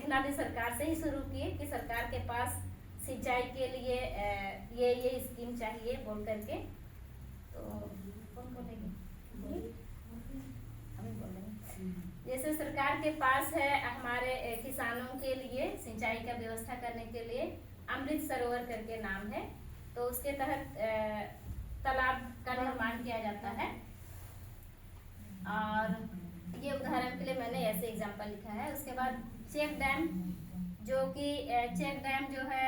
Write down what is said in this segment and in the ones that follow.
लिखना भी सरकार से ही शुरू किए कि सरकार के पास सिंचाई के लिए ये स्कीम चाहिए बोल करके। तो कौन बोलेंगे? हमें बोलेंगे। जैसे सरकार के पास है हमारे किसानों के लिए सिंचाई का व्यवस्था करने के लिए अमृत सरोवर करके नाम है, तो उसके तहत तालाब का निर्माण किया जाता है। और ये उदाहरण के लिए मैंने ऐसे एग्जांपल लिखा है। उसके बाद चेक डैम, जो कि चेक डैम जो है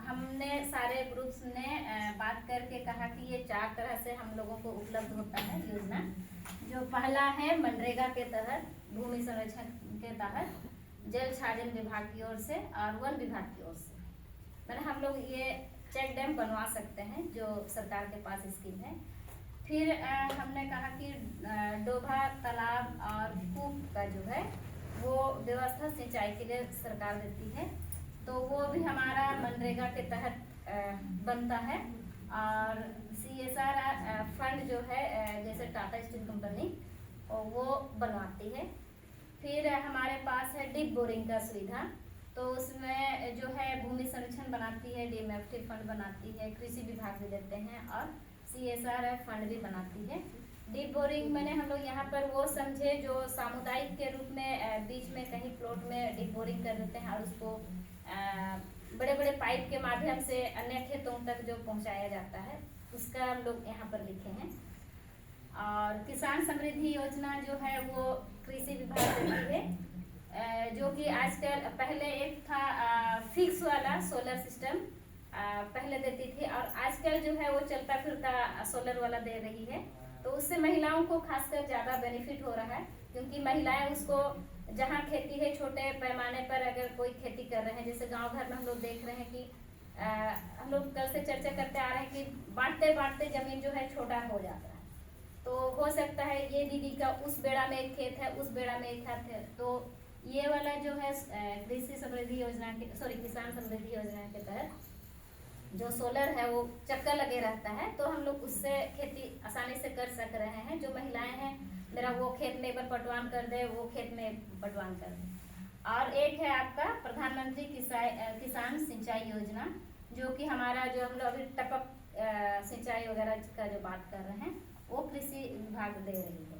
हमने सारे ग्रुप्स ने बात करके कहा कि ये 4 तरह से हम लोगों को उपलब्ध होता है योजना। जो पहला है मनरेगा के तहत, भूमि संरक्षण के तहत, जल छाजन विभाग की ओर से और वन विभाग की ओर से मैंने हम लोग ये चेक डैम बनवा सकते हैं जो सरकार के पास स्कीम है। फिर हमने कहा कि डोभा तालाब और कूप का जो है वो व्यवस्था सिंचाई के लिए सरकार देती है, तो वो भी हमारा मनरेगा के तहत बनता है। और CSR फंड जो है जैसे टाटा स्टील कंपनी वो बनवाती है। फिर हमारे पास है डीप बोरिंग का सुविधा, तो उसमें जो है भूमि संरक्षण बनाती है, DMFT फंड बनाती है, कृषि विभाग भी देते हैं और CSR फंड भी बनाती है। डीप बोरिंग मैंने हम लोग यहाँ पर वो समझे जो सामुदायिक के रूप में बीच में कहीं प्लॉट में डीप बोरिंग कर देते हैं और उसको बड़े बड़े पाइप के माध्यम से अन्य खेतों तक जो पहुँचाया जाता है, उसका हम लोग यहाँ पर लिखे हैं। और किसान समृद्धि योजना जो है वो कृषि विभाग देती है, जो कि आजकल पहले एक था फिक्स वाला सोलर सिस्टम पहले देती थी, और आजकल जो है वो चलता फिरता सोलर वाला दे रही है। तो उससे महिलाओं को खासकर ज़्यादा बेनिफिट हो रहा है, क्योंकि महिलाएं उसको जहाँ खेती है छोटे पैमाने पर अगर कोई खेती कर रहे हैं, जैसे गांव घर में हम लोग देख रहे हैं कि हम लोग कल से चर्चा करते आ रहे हैं कि बांटते बांटते जमीन जो है छोटा हो जाता है। तो हो सकता है ये दीदी का उस बेड़ा में एक खेत है, उस बेड़ा में एक खेत है, तो ये वाला जो है कृषि समृद्धि योजना के किसान समृद्धि योजना के तहत जो सोलर है वो चक्कर लगे रहता है, तो हम लोग उससे खेती आसानी से कर सक रहे हैं। जो महिलाएं हैं, मेरा वो खेत में एक बार पटवान कर दे, वो खेत में पटवान कर दे। और एक है आपका प्रधानमंत्री किसान सिंचाई योजना, जो कि हमारा जो हम लोग अभी टपक सिंचाई वगैरह का जो बात कर रहे हैं वो कृषि विभाग दे रही है।